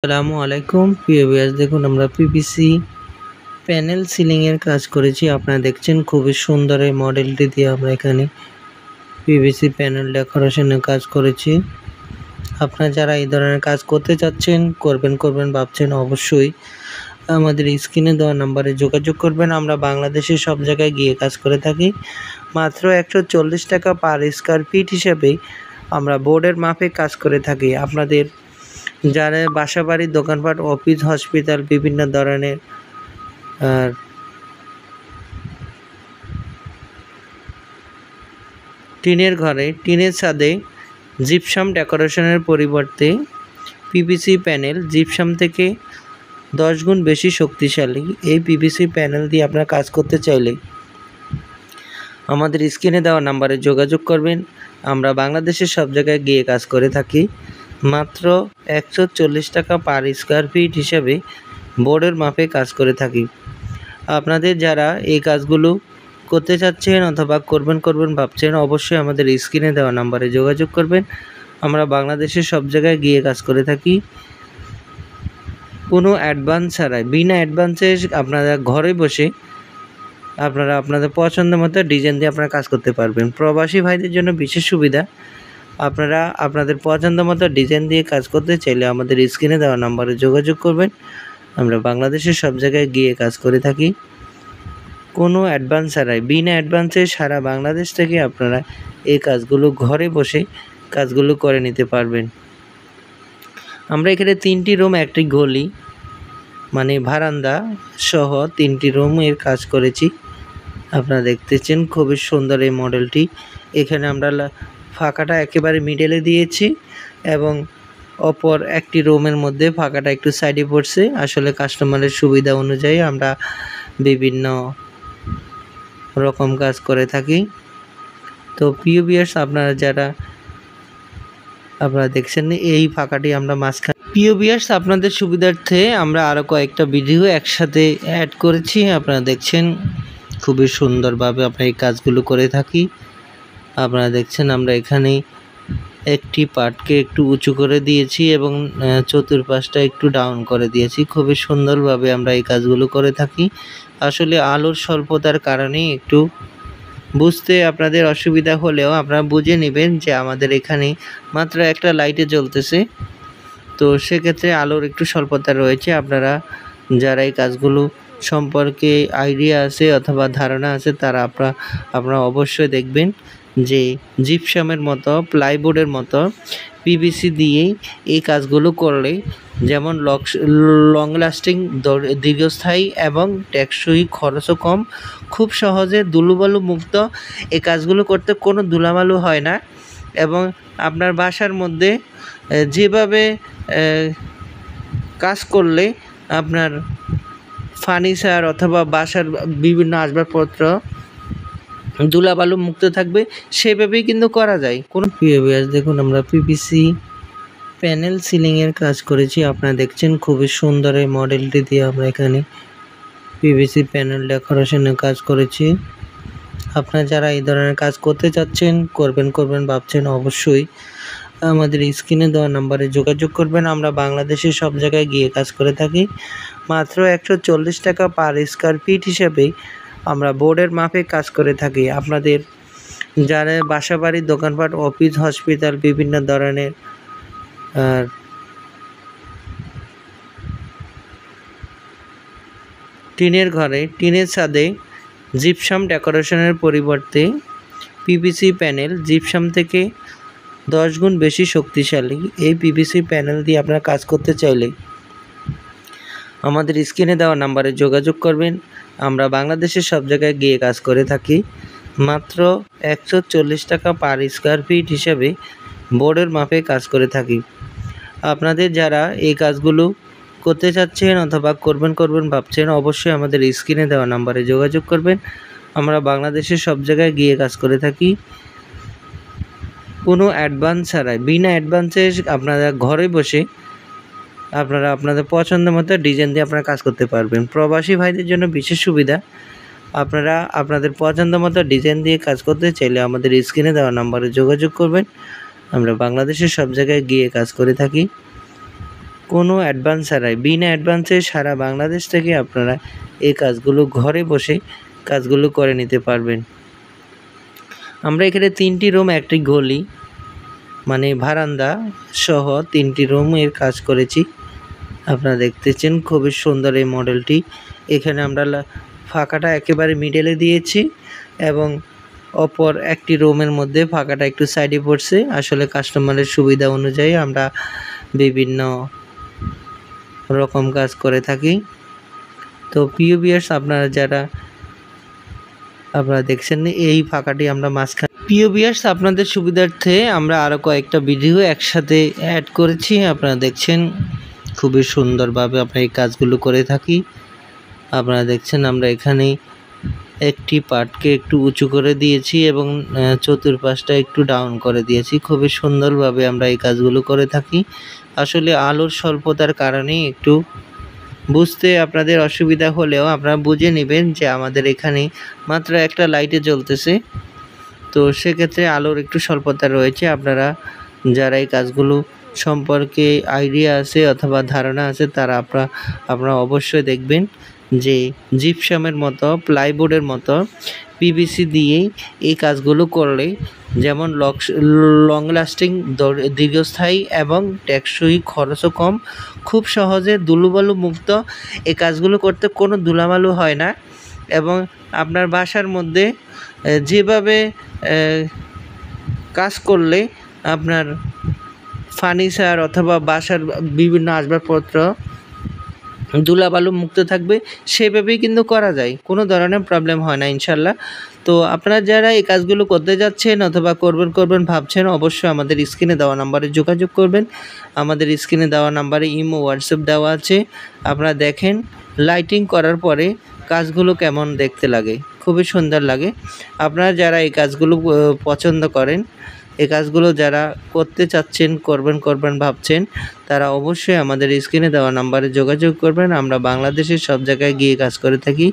আসসালামু আলাইকুম প্রিয় ভিউয়ার্স, দেখুন আমরা পিভিসি প্যানেল সিলিং এর কাজ করেছি। আপনারা দেখছেন খুবই সুন্দর এই মডেলটি দিয়ে আমরা এখানে পিভিসি প্যানেল ডেকোরেশনের কাজ করেছি। আপনারা যারা এই ধরনের কাজ করতে চাচ্ছেন, করবেন ভাবছেন, অবশ্যই আমাদের স্ক্রিনে দেওয়া নাম্বারে যোগাযোগ করবেন। আমরা বাংলাদেশের সব জায়গায় গিয়ে কাজ করে থাকি। মাত্র 140 টাকা পার স্কয়ার ফিট হিসেবে আমরা বোর্ডের মাপে কাজ করে থাকি। আপনাদের যারা বাসাবাড়ি, দোকানপাট, অফিস, হসপিটাল, বিভিন্ন ধরনের টিনের ঘরে, টিনের ছাদে জিপসাম ডেকোরেশনের পরিবর্তে পিভিসি প্যানেল জিপসাম থেকে 10 গুণ বেশি শক্তিশালী এই পিভিসি প্যানেল দিয়ে আপনারা কাজ করতে চাইলে আমাদের স্ক্রিনে দেওয়া নাম্বারে যোগাযোগ করবেন। আমরা বাংলাদেশের সব জায়গায় গিয়ে কাজ করে থাকি। মাত্র 140 টাকা পার স্কয়ার ফিট হিসেবে বোর্ডের মাপে কাজ করে থাকি। আপনাদের যারা এই কাজগুলো করতে চাচ্ছেন অথবা করবেন ভাবছেন, অবশ্যই আমাদের স্ক্রিনে দেওয়া নাম্বারে যোগাযোগ করবেন। আমরা বাংলাদেশের সব জায়গায় গিয়ে কাজ করে থাকি কোনো অ্যাডভান্স ছাড়াই। বিনা অ্যাডভান্সে আপনারা ঘরে বসে আপনারা আপনাদের পছন্দ মতো ডিজাইন দিয়ে আপনারা কাজ করতে পারবেন। প্রবাসী ভাইদের জন্য বিশেষ সুবিধা, আপনারা আপনাদের পছন্দ মতো ডিজাইন দিয়ে কাজ করতে চাইলে আমাদের স্ক্রিনে দেওয়া নাম্বারে যোগাযোগ করবেন। আমরা বাংলাদেশের সব জায়গায় গিয়ে কাজ করে থাকি কোনো অ্যাডভান্স ছাড়াই। বিনা অ্যাডভান্সে সারা বাংলাদেশ থেকে আপনারা এই কাজগুলো ঘরে বসে কাজগুলো করে নিতে পারবেন। আমরা এখানে 3টি রুম, একটি গলি মানে বারান্দা সহ 3টি রুমের কাজ করেছি। আপনারা দেখতেছেন খুবই সুন্দর এই মডেলটি। এখানে আমরা ফাঁকাটা একেবারে মিডলে দিয়েছি এবং অপর একটি রুমের মধ্যে ফাঁকাটা একটু সাইডে পড়ছে। আসলে কাস্টমারের সুবিধা অনুযায়ী আমরা বিভিন্ন রকম কাজ করে থাকি। তো প্রিয় ভিউয়ার্স, আপনারা যারা দেখছেন এই ফাঁকাটি আমরা মাঝখানে। প্রিয় ভিউয়ার্স, আপনাদের সুবিধার্থে আমরা আরও কয়েকটা ভিডিও একসাথে অ্যাড করেছি। আপনারা দেখছেন খুবই সুন্দরভাবে আমরা এই কাজগুলো করে থাকি। আপনারা দেখছেন আমরা এখানে একটি পার্টকে একটু উঁচু করে দিয়েছি এবং চতুর্পাশটা একটু ডাউন করে দিয়েছি। খুবই সুন্দরভাবে আমরা এই কাজগুলো করে থাকি। আসলে আলোর স্বল্পতার কারণে একটু বুঝতে আপনাদের অসুবিধা হলেও আপনারা বুঝে নেবেন যে আমাদের এখানে মাত্র একটা লাইটে জ্বলতেছে, তো সেক্ষেত্রে আলোর একটু স্বল্পতা রয়েছে। আপনারা যারা এই কাজগুলো সম্পর্কে আইডিয়া আছে অথবা ধারণা আছে তারা আপনারা অবশ্যই দেখবেন যে জিপসামের মতো, প্লাইবোর্ডের মতো পিভিসি দিয়েই এই কাজগুলো করলে যেমন লং লাস্টিং, দীর্ঘস্থায়ী এবং টেকসই, খরচও কম, খুব সহজে ধুলোবালু মুক্ত এই কাজগুলো করতে কোনো ধুলাবালু হয় না। এবং আপনার বাসার মধ্যে যেভাবে কাজ করলে আপনার ফার্নিচার অথবা বাসার বিভিন্ন আসবাবপত্র ধুলাবালু মুক্ত থাকবে, সেভাবেই কিন্তু করা যায়। কোনো প্রিয় ভিউয়ার্স, দেখুন আমরা পিভিসি প্যানেল সিলিং এর কাজ করেছি। আপনারা দেখছেন খুবই সুন্দর এই মডেলটি দিয়ে আমরা এখানে পিভিসি প্যানেল ডেকোরেশনের কাজ করেছি। আপনারা যারা এই ধরনের কাজ করতে চাচ্ছেন, করবেন ভাবছেন, অবশ্যই আমাদের স্ক্রিনে দেওয়া নাম্বারে যোগাযোগ করবেন। আমরা বাংলাদেশের সব জায়গায় গিয়ে কাজ করে থাকি। মাত্র 140 টাকা পার স্কয়ার ফিট হিসেবে আমরা বোর্ডের মাপে কাজ করে থাকি। আপনাদের যারা বাসাবাড়ি, দোকানপাট, অফিস, হসপিটাল, বিভিন্ন ধরনের টিনের ঘরে, টিনের ছাদে জিপসাম ডেকোরেশনের পরিবর্তে পিভিসি প্যানেল জিপসাম থেকে 10 গুণ বেশি শক্তিশালী এই পিভিসি প্যানেল দিয়ে আপনারা কাজ করতে চাইলে আমাদের স্ক্রিনে দেওয়া নাম্বারে যোগাযোগ করবেন। আমরা বাংলাদেশের সব জায়গায় গিয়ে কাজ করে থাকি মাত্র 140 টাকা পার স্কয়ার ফিট হিসেবে বোর্ডের মাপে কাজ করে থাকি। আপনাদের যারা এই কাজগুলো করতে চাচ্ছেন অথবা করবেন ভাবছেন, অবশ্যই আমাদের স্ক্রিনে দেওয়া নাম্বারে যোগাযোগ করবেন। আমরা বাংলাদেশের সব জায়গায় গিয়ে কাজ করে থাকি কোনো অ্যাডভান্স ছাড়াই। বিনা অ্যাডভান্সে আপনারা ঘরে বসে আপনারা আপনাদের পছন্দ মতো ডিজাইন দিয়ে আপনারা কাজ করতে পারবেন। প্রবাসী ভাইদের জন্য বিশেষ সুবিধা, আপনারা আপনাদের পছন্দ মতো ডিজাইন দিয়ে কাজ করতে চাইলে আমাদের স্ক্রিনে দেওয়া নাম্বারে যোগাযোগ করবেন। আমরা বাংলাদেশের সব জায়গায় গিয়ে কাজ করে থাকি কোনো অ্যাডভান্স ছাড়াই, বিনা অ্যাডভান্সে সারা বাংলাদেশ থেকে আপনারা এই কাজগুলো ঘরে বসে কাজগুলো করে নিতে পারবেন। আমরা এখানে 3টি রুম, একটি গলি মানে বারান্দা সহ 3টি রুমের কাজ করেছি। আপনারা দেখতেছেন খুবই সুন্দর এই মডেলটি। এখানে আমরা ফাঁকাটা একেবারে মিডলে দিয়েছি এবং অপর একটি রুমের মধ্যে ফাঁকাটা একটু সাইডে পড়ছে। আসলে কাস্টমারের সুবিধা অনুযায়ী আমরা বিভিন্ন রকম কাজ করে থাকি। তো প্রিয় ভিউয়ার্স, আপনারা দেখছেন এই ফাঁকাটি আমরা মাঝখানে। প্রিয় ভিউয়ার্স, আপনাদের সুবিধার্থে আমরা আরও কয়েকটা ভিডিও একসাথে অ্যাড করেছি। আপনারা দেখছেন খুবই সুন্দরভাবে আমরা এই কাজগুলো করে থাকি। আপনারা দেখছেন আমরা এখানে একটি পার্টকে একটু উঁচু করে দিয়েছি এবং চতুর্পাশটা একটু ডাউন করে দিয়েছি। খুবই সুন্দরভাবে আমরা এই কাজগুলো করে থাকি। আসলে আলোর স্বল্পতার কারণে একটু বুঝতে আপনাদের অসুবিধা হলেও আপনারা বুঝে নেবেন যে আমাদের এখানে মাত্র একটা লাইটে জ্বলতেছে, তো সেক্ষেত্রে আলোর একটু স্বল্পতা রয়েছে। আপনারা যারা এই কাজগুলো সম্পর্কে আইডিয়া আছে অথবা ধারণা আছে তারা আপনারা অবশ্যই দেখবেন যে জিপসামের মতো, প্লাইবোর্ডের মতো পিভিসি দিয়েই এই কাজগুলো করলে যেমন লং লাস্টিং, দীর্ঘস্থায়ী এবং টেকসই, খরচও কম, খুব সহজে ধুলোবালু মুক্ত এই কাজগুলো করতে কোনো ধুলাবালু হয় না। এবং আপনার বাসার মধ্যে যেভাবে কাজ করলে আপনার ফার্নিচার অথবা বাসার বিভিন্ন আসবাবপত্র ধুলাবালু মুক্ত থাকবে সেভাবেই কিন্তু করা যায়, কোনো ধরনের প্রবলেম হয় না ইনশাল্লাহ। তো আপনারা যারা এই কাজগুলো করতে যাচ্ছেন অথবা করবেন ভাবছেন, অবশ্যই আমাদের স্ক্রিনে দেওয়া নাম্বারে যোগাযোগ করবেন। আমাদের স্ক্রিনে দেওয়া নাম্বারে ইমো, হোয়াটসঅ্যাপ দেওয়া আছে। আপনারা দেখেন লাইটিং করার পরে কাজগুলো কেমন দেখতে লাগে, খুবই সুন্দর লাগে। আপনারা যারা এই কাজগুলো পছন্দ করেন, এই কাজগুলো যারা করতে চাচ্ছেন, করবেন ভাবছেন, তারা অবশ্যই আমাদের স্ক্রিনে দেওয়া নাম্বারে যোগাযোগ করবেন। আমরা বাংলাদেশের সব জায়গায় গিয়ে কাজ করে থাকি।